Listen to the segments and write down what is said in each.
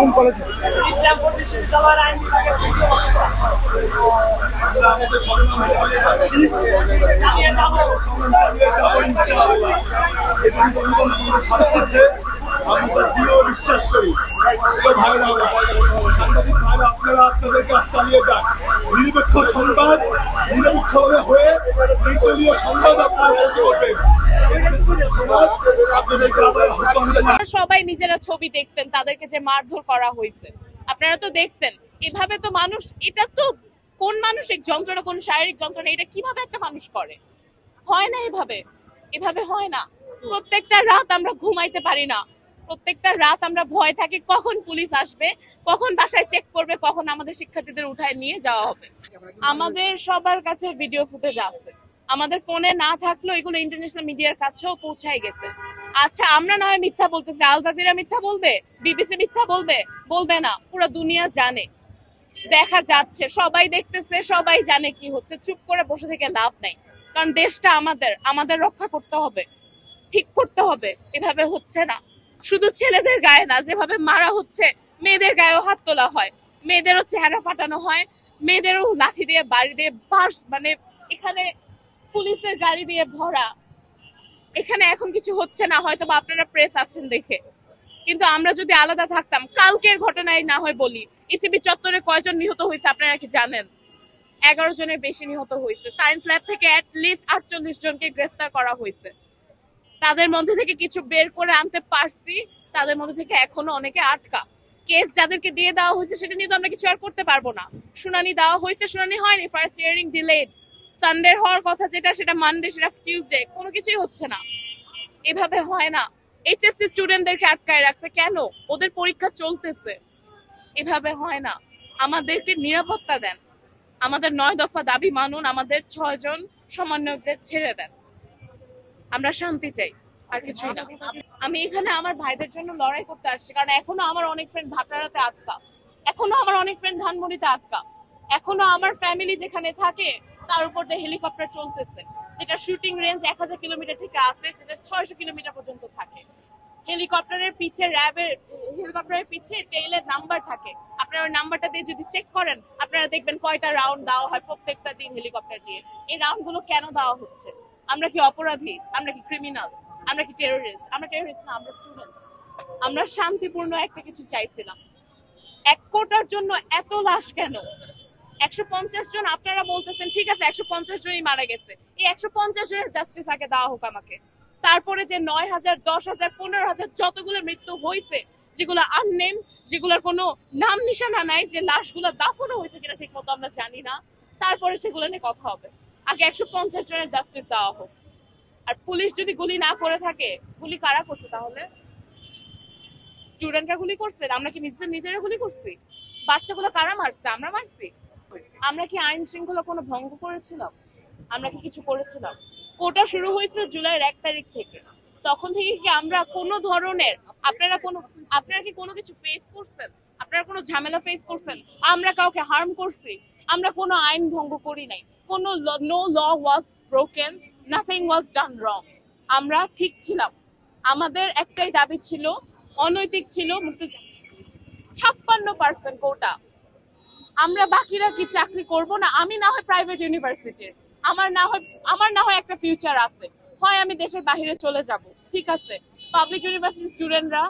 কোন কলেজে? ইসলামপুর বিশ্ববিদ্যালয়ের আইন বিভাগের বিশ্বাস করি সাংবাদিক ভাইরা আপনারা আপনাদের কাজ চালিয়ে যান। নিরপেক্ষ সংবাদ নিরপেক্ষভাবে হয়ে নির্দলীয় সংবাদ আপনারা করবেন। সবাই নিজেরা ছবি দেখছেন, তাদেরকে যে মারধর করা হয়েছে আপনারা তো দেখছেন। এভাবে তো মানুষ, এটা তো কোন মানসিক যন্ত্রণা, কোন শারীরিক যন্ত্রণা, এটা কিভাবে একটা মানুষ করে? হয় না, এভাবে হয় না। প্রত্যেকটা রাত আমরা ঘুমাইতে পারি না, প্রত্যেকটা রাত আমরা ভয় থাকি কখন পুলিশ আসবে, কখন বাসায় চেক করবে, কখন আমাদের শিক্ষার্থীদের উঠায় নিয়ে যাওয়া হবে। আমাদের সবার কাছে ভিডিও ফুটেজ আছে, আমাদের ফোনে না থাকলেও এগুলো ইন্টারন্যাশনাল মিডিয়ার কাছেও পৌঁছায় গেছে। আচ্ছা, আমরা না হয় মিথ্যা বলতেছি, আল জাজিরা মিথ্যা বলবে, বিবিসি মিথ্যা বলবে? বলবে না। পুরো দুনিয়া জানে, দেখা যাচ্ছে, সবাই দেখতেছে, সবাই জানে কি হচ্ছে। চুপ করে বসে থেকে লাভ নাই, কারণ দেশটা আমাদের রক্ষা করতে হবে, ঠিক করতে হবে। এভাবে হচ্ছে না, শুধু ছেলেদের গায়ে না, যেভাবে মারা হচ্ছে মেয়েদের গায়েও হাত তোলা হয়, মেয়েদেরও চেহারা ফাটানো হয়, মেয়েদেরও লাঠি দিয়ে বাড়ি দিয়ে বাস, মানে এখানে পুলিশের গাড়ি দিয়ে ভরা। এখানে এখন কিছু হচ্ছে না, হয়তো বা আপনারা প্রেস আছেন দেখে, কিন্তু আমরা যদি আলাদা থাকতাম, কালকের ঘটনায় না হয় বলি, ইসিবি চত্বরে কয়জন নিহত হয়েছে আপনারা কি জানেন? 11 জনের বেশি নিহত হয়েছে। সায়েন্স ল্যাব থেকে অ্যাটলিস্ট 48 জনকে গ্রেফতার করা হয়েছে। তাদের মধ্যে থেকে কিছু বের করে আনতে পারছি, তাদের মধ্যে থেকে এখনো অনেকে আটকা। কেস যাদেরকে দিয়ে দেওয়া হয়েছে সেটা নিয়ে তো আমরা কিছু আর করতে পারবো না। শুনানি দেওয়া হয়েছে, শুনানি হয়নি, ফার্স্ট হিয়ারিং ডিলেড। সানডে হওয়ার কথা যেটা, সেটা মানডে, সেটা টিউসডে, কোনো কিছুই হচ্ছে না। এভাবে হয় না। এইচএসসি স্টুডেন্টদেরকে আটকায় রাখছে কেন? ওদের পরীক্ষা চলতেছে। এভাবে হয় না। আমাদেরকে নিরাপত্তা দেন, আমাদের 9 দফা দাবি মানুন, আমাদের 6 জন সমন্বয়কদের ছেড়ে দেন। আমরা শান্তি চাই, আর কিছুই না। আমি এখানে আমার ভাইদের জন্য লড়াই করতে আসছি, কারণ এখনো আমার অনেক ফ্রেন্ড ভাটারাতে আটকা, এখনো আমার অনেক ফ্রেন্ড ধানমন্ডিতে আটকা, এখনো আমার ফ্যামিলি যেখানে থাকে তার উপর দিয়ে হেলিকপ্টার চলতেছে, যেটা শুটিং রেঞ্জ 1000 কিলোমিটার থেকে আছে, যেটা 600 কিলোমিটার পর্যন্ত থাকে। হেলিকপ্টারের পিছে টেইলের নাম্বার থাকে, আপনারা ওই নাম্বারটা দিয়ে যদি চেক করেন, আপনারা দেখবেন কয়টা রাউন্ড দেওয়া হয় প্রত্যেকটা দিন হেলিকপ্টার দিয়ে। এই রাউন্ড গুলো কেন দেওয়া হচ্ছে? আমরা কি অপরাধী? আমরা কি ক্রিমিনাল? আমরা কি টেরোরিস্ট? আমরা টেরোরিস্ট না, আমরা স্টুডেন্ট। আমরা শান্তিপূর্ণ একটা কিছু চাইছিলাম। 1 কোটার জন্য এত লাশ কেন? 150 জন আপনারা বলতেছেন, ঠিক আছে 150 জনই মারা গেছে, এই 150 জনের জাস্টিস আগে দেওয়া হোক আমাকে। তারপরে যে 9000, 10,000, 15,000 যতগুলো মৃত্যু হয়েছে, যেগুলো আননেম, যেগুলোর কোনো নাম নিশানা নাই, যে লাশগুলো দাফনও হয়েছে কিনা ঠিক মতো আমরা জানি না, তারপরে সেগুলো নিয়ে কথা হবে। আগে 150 জনের জাস্টিস দেওয়া হোক। আর পুলিশ যদি গুলি না করে থাকে, গুলি কারা করছে তাহলে? স্টুডেন্টরা গুলি করছে? আমরা কি নিজেরা গুলি করছি? বাচ্চাগুলো কারা মারছে? আমরা মারছি? আমরা কি আইন শৃঙ্খলা কোনো ভঙ্গ করেছিলাম? আমরা কি কিছু করেছিলাম? কোটা শুরু হয়েছিল জুলাইয়ের 1 তারিখ থেকে, তখন থেকে কি আমরা কোনো ধরনের, আপনারা কি কোনো কিছু ফেস করছেন? আপনারা কোনো ঝামেলা ফেস করছেন? আমরা কাউকে হার্ম করছি? আমরা কোনো আইন ভঙ্গ করি নাই, কোনো no law was broken, nothing ওয়াজ ডান রং। আমরা ঠিক ছিলাম। আমাদের একটাই দাবি ছিল, অনৈতিক ছিল, 56% কোটা। আমরা বাকিরা কি চাকরি করব না? আমি না হয় প্রাইভেট ইউনিভার্সিটির, আমার না হয় একটা ফিউচার আছে, হয় আমি দেশের বাইরে চলে যাব, ঠিক আছে। পাবলিক ইউনিভার্সিটি স্টুডেন্টরা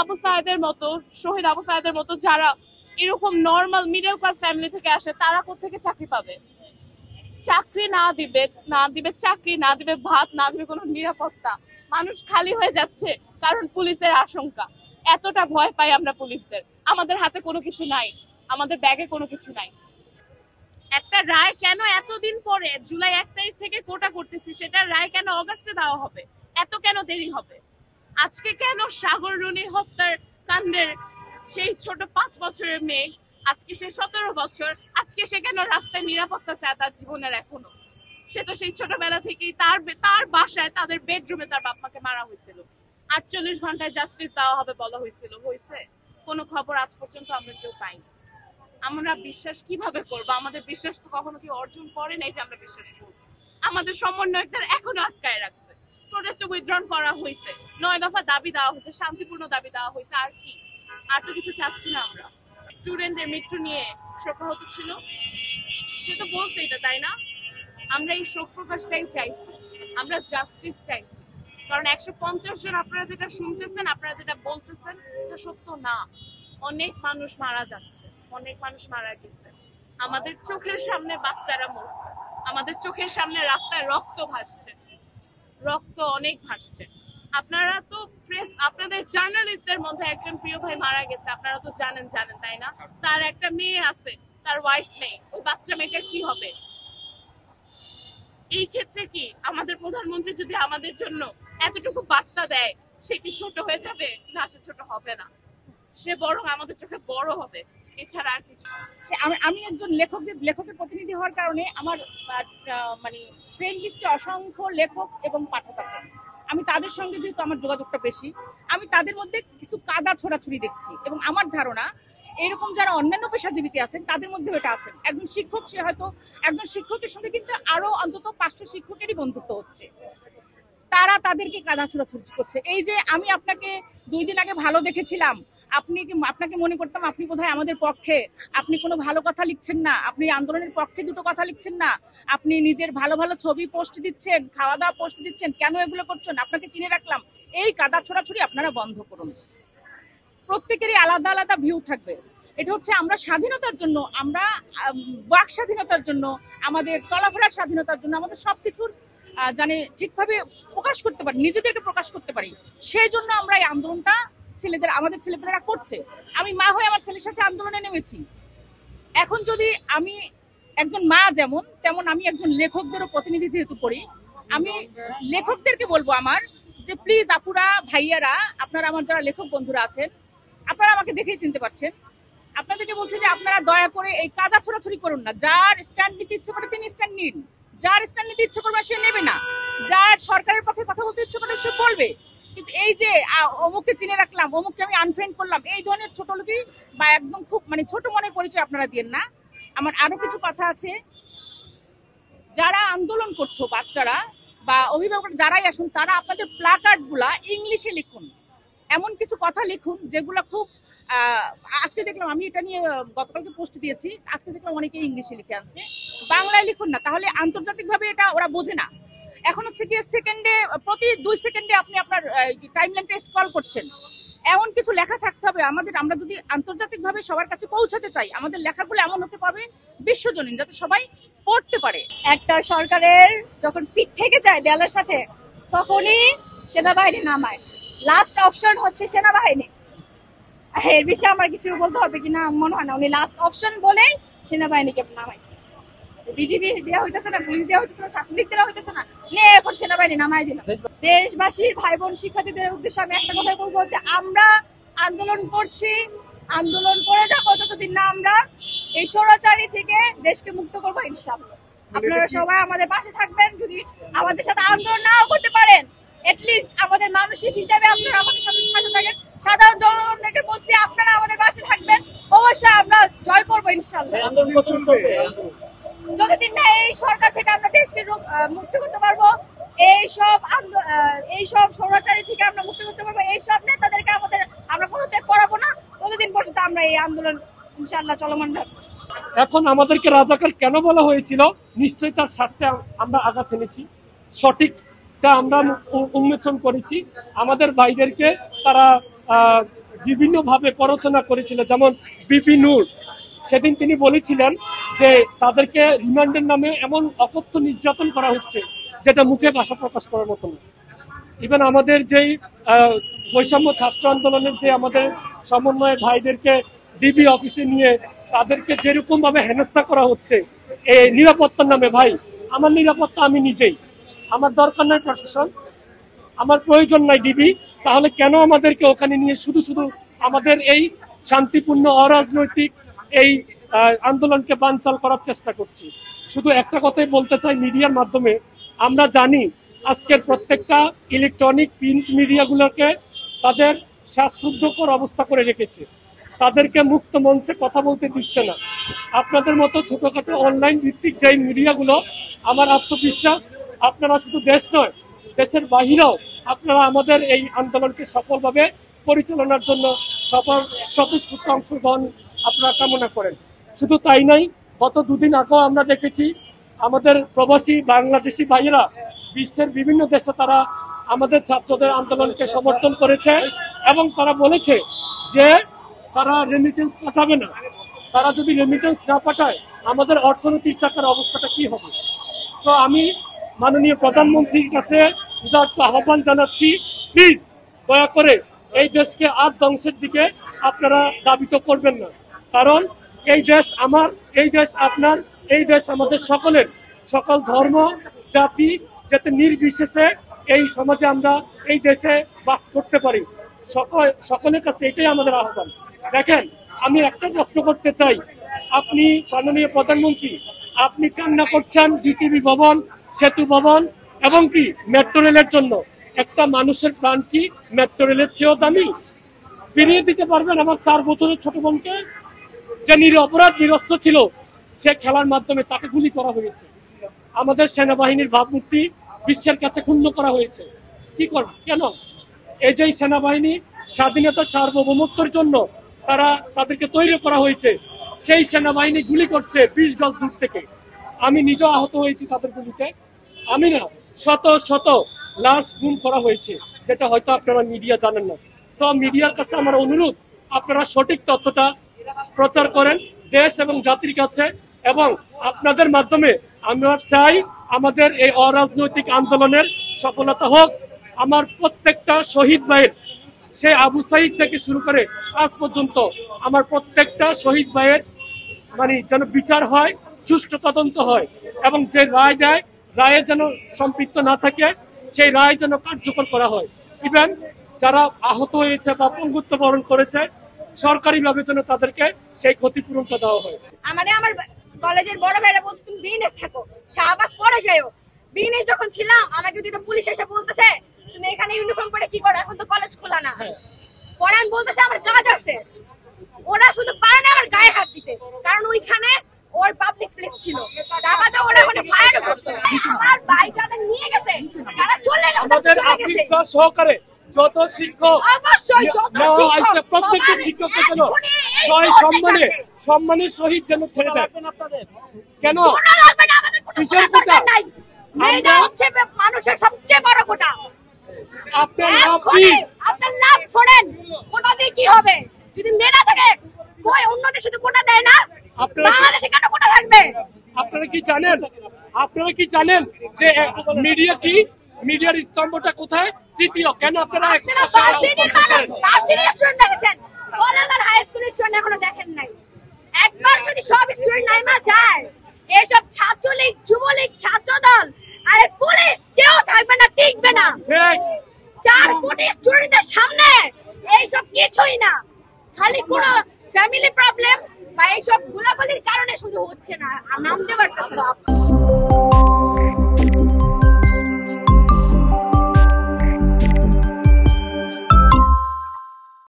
আবু সায়েদের মতো, শহীদ আবু সায়েদের মতো যারা এরকম নর্মাল মিডল ক্লাস ফ্যামিলি থেকে আসে, তারা কোত্থেকে চাকরি পাবে? চাকরি না দিবে চাকরি না দিবে ভাত, না দিবে কোনো নিরাপত্তা। মানুষ খালি হয়ে যাচ্ছে কারণ পুলিশের আশঙ্কা। এতটা ভয় পাই আমরা পুলিশদের। আমাদের হাতে কোনো কিছু নাই, আমাদের ব্যাগে কোনো কিছু নাই। একটা রায় কেন এতদিন পরে, জুলাই 1 তারিখ থেকে কোটা করতেছি, সেটা রায় কেন অগাস্টে দেওয়া হবে? এত কেন দেরি হবে? আজকে কেন সাগর রুনি হত্যার কাণ্ডের সেই ছোট 5 বছরের মেয়ে, আজকে সে 17 বছর, আজকে সে কেন রাস্তায় নিরাপত্তা চায় তার জীবনের? এখনো সে তো সেই ছোটবেলা থেকেই তার বাসায়, তাদের বেডরুমে তার বাপ মাকে মারা হয়েছিল। 48 ঘন্টায় জাস্টিস দেওয়া হবে বলা হয়েছিল, হয়েছে? কোনো খবর আজ পর্যন্ত আমরা কেউ পাইনি। আমরা বিশ্বাস কিভাবে করবো? আমাদের বিশ্বাস তো কখনো কি অর্জন করে নাই যে আমরা বিশ্বাস করবো। আমাদের সমন্বয়কদের এখনো আটকায় রাখছে, প্রোটেস্ট উইথড্রন করা হয়েছে, 9 দফা দাবি দেওয়া হয়েছে, শান্তিপূর্ণ দাবি দেওয়া হয়েছে, আর কি? আর তো কিছু চাচ্ছি না আমরা। স্টুডেন্টের মৃত্যু নিয়ে শোকাহত ছিল, সে তো বলছে এটা, তাই না? আমরা এই শোক প্রকাশটাই চাইছি, আমরা জাস্টিস চাইছি। কারণ 150 জন আপনারা যেটা শুনতেছেন, আপনারা যেটা বলতেছেন, এটা সত্য না। অনেক মানুষ মারা যাচ্ছে, অনেক মানুষ মারা গেছে। আমাদের চোখের সামনে বাচ্চারা মরছে, আমাদের চোখের সামনে রাস্তায় রক্ত ভাসছে, রক্ত অনেক ভাসছে। আপনারা তো প্রেস, আপনাদের জার্নালিস্টদের মধ্যে একজন প্রিয় ভাই মারা গেছে, আপনারা তো জানেন, তাই না? তার একটা মেয়ে আছে, তার ওয়াইফ নেই, ওই বাচ্চা মেয়েটার কি হবে? এই ক্ষেত্রে কি আমাদের প্রধানমন্ত্রী যদি আমাদের জন্য এতটুকু বার্তা দেয়, সে কি ছোট হয়ে যাবে? না, সে ছোট হবে না, সে বরং আমাদের চোখে বড় হবে, এছাড়া আর কিছু। আমি একজন লেখকের প্রতিনিধি হওয়ার কারণে আমার মানে ফ্রেন্ড লিস্টে অসংখ্য লেখক এবং পাঠক আছেন। আমি তাদের সঙ্গে যেহেতু আমার যোগাযোগটা বেশি, আমি তাদের মধ্যে কিছু কাদা ছোড়াছুড়ি দেখছি, এবং আমার ধারণা এরকম যারা অন্যান্য পেশাজীবী আছেন তাদের মধ্যে এটা আছেন। একজন শিক্ষক, সে হয়তো একজন শিক্ষকের সঙ্গে কিন্তু আরো অন্তত 500 শিক্ষকেরই বন্ধুত্ব হচ্ছে, তারা তাদেরকে কাদা ছোড়াছুড়ি করছে। এই যে আমি আপনাকে 2 দিন আগে ভালো দেখেছিলাম, আপনাকে মনে করতাম আপনি বোধহয় আমাদের পক্ষে, আপনি কোনো ভালো কথা লিখছেন না, আপনি আন্দোলনের পক্ষে দুটো কথা লিখছেন না, আপনি নিজের ভালো ভালো ছবি পোস্ট দিচ্ছেন, খাওয়া দাওয়া পোস্ট দিচ্ছেন, কেন এগুলো করছেন? আপনাকে চিনে রাখলাম। এই কাদা ছোড়াছুড়ি আপনারা বন্ধ করুন। প্রত্যেকেরই আলাদা আলাদা ভিউ থাকবে। এটা হচ্ছে আমরা স্বাধীনতার জন্য, আমরা বাক স্বাধীনতার জন্য, আমাদের চলাফেরার স্বাধীনতার জন্য, আমাদের সবকিছুর জানে ঠিকভাবে প্রকাশ করতে পারি, নিজেদেরকে প্রকাশ করতে পারি, সেই জন্য আমরা এই আন্দোলনটা আমাদের ছেলেপেলেরা করছে। আমি মা হয়ে আমার ছেলের সাথে আন্দোলনে নেমেছি। এখন যদি আমি একজন মা যেমন, তেমন আমি একজন লেখকদেরও প্রতিনিধি যেহেতু করি, আমি লেখকদেরকে বলবো আমার যে প্লিজ আপুরা, ভাইয়ারা, আপনারা আমার যারা লেখক বন্ধুরা আছেন, আপনারা আমাকে দেখেই চিনতে পারছেন, আপনাদেরকে বলছি যে আপনারা দয়া করে এই কাদা ছোড়াছুড়ি করুন না। যার স্ট্যান্ড নিতে ইচ্ছে করে তিনি স্ট্যান্ড নিন, যার স্ট্যান্ড নিতে ইচ্ছে করবে সে নেবে না, যার সরকারের পক্ষে কথা বলতে ইচ্ছে করে সে বলবে। কিন্তু এই যে অমুককে চিনে রাখলাম, অমুককে আমি আনফ্রেন্ড করলাম, এই ধরনের ছোট লোকই বা একদম খুব মানে ছোট মনের পরিচয় আপনারা দিয়েন না। আমার আরো কিছু কথা আছে। যারা আন্দোলন করছো, বাচ্চারা বা অভিভাবক যারাই আসুন, তারা আপনাদের প্ল্যাকার্ড গুলা ইংলিশে লিখুন, এমন কিছু কথা লিখুন যেগুলো খুব আজকে দেখলাম, আমি এটা নিয়ে গতকালকে পোস্ট দিয়েছি, আজকে দেখলাম অনেকে ইংলিশে লিখে আনছে, বাংলায় লিখুন না, তাহলে আন্তর্জাতিকভাবে এটা ওরা বোঝে না। এখন হচ্ছে কি সেকেন্ডে, প্রতি 2 সেকেন্ডে আপনি আপনার টাইমলাইনটা স্ক্রল করছেন, এমন কিছু লেখা থাকতে হবে আমাদের। আমরা যদি আন্তর্জাতিকভাবে সবার কাছে পৌঁছাতে চাই, আমাদের লেখাগুলো এমন হতে পারবে বিশ্বজনীন, যাতে সবাই পড়তে পারে। একটা সরকারের যখন পিঠ থেকে যায় দেয়ালের সাথে, তখনই সেনাবাহিনী নামায়। লাস্ট অপশন হচ্ছে সেনাবাহিনী। এর বিষয়ে আমার কিছু বলতে হবে কিনা মনে হয় না, উনি লাস্ট অপশন বলেই সেনাবাহিনীকে নামাইছে। বিজিবি দেওয়া হইতেছে না, পুলিশ দেওয়া হইতেছে না, ছাত্রলীগ দেওয়া হইতেছে না, নিয়ে এখন সেনাবাহিনী নামাই দিল। দেশবাসীর ভাই বোন শিক্ষার্থীদের উদ্দেশ্যে আমি একটা কথাই বলবো যে আমরা আন্দোলন করছি, আন্দোলন করে যাবো যতদিন না আমরা এই স্বৈরাচারী থেকে দেশকে মুক্ত করবো ইনশাআল্লাহ। আপনারা সবাই আমাদের পাশে থাকবেন। যদি আমাদের সাথে আন্দোলন নাও করতে পারেন, এটলিস্ট আমাদের মানসিক হিসাবে আপনারা আমাদের সাথে থাকেন। সাধারণ জনগণকে বলছি আপনারা আমাদের পাশে থাকবেন, অবশ্যই আমরা জয় করবো ইনশাআল্লাহ। যতদিন না এই সরকার থেকে আমরা দেশকে মুক্ত করতে পারবো, এইসব স্বৈরাচারী থেকে আমরা মুক্ত করতে পারবো, এইসব নেতাদেরকে আমরা পদত্যাগ করাবো না, ততদিন পর্যন্ত আমরা এই আন্দোলন ইনশাআল্লাহ চলমান রাখবো। এখন আমাদেরকে রাজাকার কেন বলা হয়েছিল, নিশ্চয়ই তার স্বার্থে আমরা আঘাত এনেছি, সঠিকটা আমরা উন্মোচন করেছি। আমাদের ভাইদেরকে তারা বিভিন্ন ভাবে প্ররোচনা করেছিল, যেমন বিপি নূর, সেদিন তিনি বলেছিলেন যে তাদেরকে রিমান্ডের নামে এমন অকথ্য নির্যাতন করা হচ্ছে যেটা মুখে ভাষা প্রকাশ করার মতো না। ইভেন আমাদের যেই বৈষম্য ছাত্র আন্দোলনের যে আমাদের সমন্বয়ের ভাইদেরকে ডিবি অফিসে নিয়ে তাদেরকে যেরকম ভাবে হেনস্থা করা হচ্ছে এই নিরাপত্তার নামে, ভাই আমার নিরাপত্তা আমি নিজেই, আমার দরকার নাই প্রশাসন, আমার প্রয়োজন নাই ডিবি, তাহলে কেন আমাদেরকে ওখানে নিয়ে শুধু শুধু আমাদের এই শান্তিপূর্ণ অরাজনৈতিক এই আন্দোলনকে বানচাল করার চেষ্টা করছি। শুধু একটা কথাই বলতে চাই, মিডিয়ার মাধ্যমে আমরা জানি আজকের প্রত্যেকটা ইলেকট্রনিক প্রিন্ট মিডিয়াগুলোকে তাদের শ্বাসরুদ্ধকর অবস্থা করে রেখেছে, তাদেরকে মুক্ত মঞ্চে কথা বলতে দিচ্ছে না। আপনাদের মতো ছোটখাটো অনলাইন ভিত্তিক যে মিডিয়াগুলো, আমার আত্মবিশ্বাস আপনারা শুধু দেশ নয় দেশের বাহিরেও আপনারা আমাদের এই আন্দোলনকে সফলভাবে পরিচালনার জন্য সবার স্বতঃস্ফূর্ত অংশগ্রহণ আপনারা কামনা করেন। শুধু তাই নাই, গত দুদিন আগেও আমরা দেখেছি আমাদের প্রবাসী বাংলাদেশি ভাইয়েরা বিশ্বের বিভিন্ন দেশে তারা আমাদের ছাত্রদের আন্দোলনকে সমর্থন করেছে এবং তারা বলেছে যে তারা রেমিটেন্স পাঠাবে না। তারা যদি রেমিটেন্স না পাঠায় আমাদের অর্থনৈতিক চাকার অবস্থাটা কি হবে। তো আমি মাননীয় প্রধানমন্ত্রীর কাছে উদাত্ত আহ্বান জানাচ্ছি, প্লিজ দয়া করে এই দেশকে আর ধ্বংসের দিকে আপনারা ধাবিত করবেন না। কারণ এই দেশ আমার, এই দেশ আপনার, এই দেশ আমাদের সকলের, সকল ধর্ম জাতি যাতে নির্বিশেষে এই সমাজে আমরা এই দেশে বাস করতে পারি। সকলের কাছে এটাই আমাদের আহ্বান। দেখেন, আমি একটা প্রশ্ন করতে চাই, আপনি মাননীয় প্রধানমন্ত্রী, আপনি কান্না করছেন ডিটিভি ভবন, সেতু ভবন এবং কি মেট্রো রেলের জন্য। একটা মানুষের প্রাণ কি মেট্রো রেলের চেয়েও দামি? ফিরিয়ে দিতে পারবেন আমার 4 বছরের ছোট বোনকে, যে নিরপরাধ নিরস্ত্র ছিল, সে খেলার মাধ্যমে তাকে গুলি করা হয়েছে। আমাদের সেনাবাহিনীর ভাবমূর্তি বিশ্বের কাছে ক্ষুণ্ণ করা হয়েছে। কি করবে? কেন? এই যে সেনাবাহিনী স্বাধীনতা সার্বভৌমত্বের জন্য তাদেরকে তৈরি করা হয়েছে, সেই সেনাবাহিনী গুলি করছে 20 গজ দূর থেকে। আমি নিজেও আহত হয়েছি তাদের গুলিতে। আমি না, শত শত লাশ গুম করা হয়েছে, যেটা হয়তো আপনারা মিডিয়া জানেন না। সব মিডিয়ার কাছে আমার অনুরোধ, আপনারা সঠিক তথ্যটা প্রচার করেন দেশ এবং জাতির কাছে, এবং আপনাদের মাধ্যমে আমরা চাই আমাদের এই অরাজনৈতিক আন্দোলনের সফলতা হোক। আমার প্রত্যেকটা শহীদ ভাইয়ের, সে আবু সাইদ থেকে শুরু করে আজ পর্যন্ত আমার প্রত্যেকটা শহীদ ভাইয়ের যেন বিচার হয়, সুষ্ঠু তদন্ত হয়, এবং যে রায় দেয় রায়ে যেন সম্পৃক্ত না থাকে, সেই রায় যেন কার্যকর করা হয়। ইভেন যারা আহত হয়েছে বা পঙ্গুত্ব বরণ করেছে, সরকারিভাবে যেন তাদেরকে সেই ক্ষতিপূরণটা দেওয়া হয়। আমার কলেজের বড় ভাইরা বলছে তুমি বিএনএস থাকো, শাহবাগ পরে যাও। বিএনএস যখন ছিলাম আমাকে দুটো পুলিশ এসে বলতেছে তুমি এখানে ইউনিফর্ম পরে কি করো, এখন তো কলেজ খোলা না। পরে আমি বলতেছে আমার কাজ আছে। ওরা শুধু পারে না আমার গায়ে হাত দিতে, কারণ ওইখানে ওর পাবলিক প্লেস ছিল। তারপরে ওরা ওখানে ফায়ার করতো। আমার বাইকটা নিয়ে গেছে, যারা চলে গেছে আমাদের আফ্রিকা সহকারে যত শিক্ষক, অবশ্যই যত শিক্ষক, প্রত্যেকটা শিক্ষককে যেন সম্মানের সহিত যেন ছেড়ে দেয়। কেন? কিসের কোটা? মেয়েটা হচ্ছে মানুষের সবচেয়ে বড় কোটা। আপনার লাভ ছোড়েন, কোটা দিয়ে কি হবে? যদি মেয়ে না থাকে, কই অন্য দেশে তো কোটা দেয় না, বাংলাদেশে কেন কোটা থাকবে? আপনারা কি জানেন যে মিডিয়া কি? মিডিয়ার স্তম্ভটা কোথায়? তৃতীয়। কেন আপনারা স্টুডেন্ট দেখেছেন? কলেজ আর হাই স্কুলের স্টুডেন্ট এখনো দেখেন নাই। একবার যদি সব স্টুডেন্ট নাইমা যায়, এইসব ছাত্রলীগ, যুবলীগ, ছাত্রদল আর পুলিশ কেউ থাকবে না, টিকবে না। 4 কোটি স্টুডেন্টের সামনে এইসব কিছুই না, খালি কোনো ফ্যামিলি প্রবলেম বা এইসব গোলাগুলির কারণে শুধু হচ্ছে না, নামতে পারতেছে।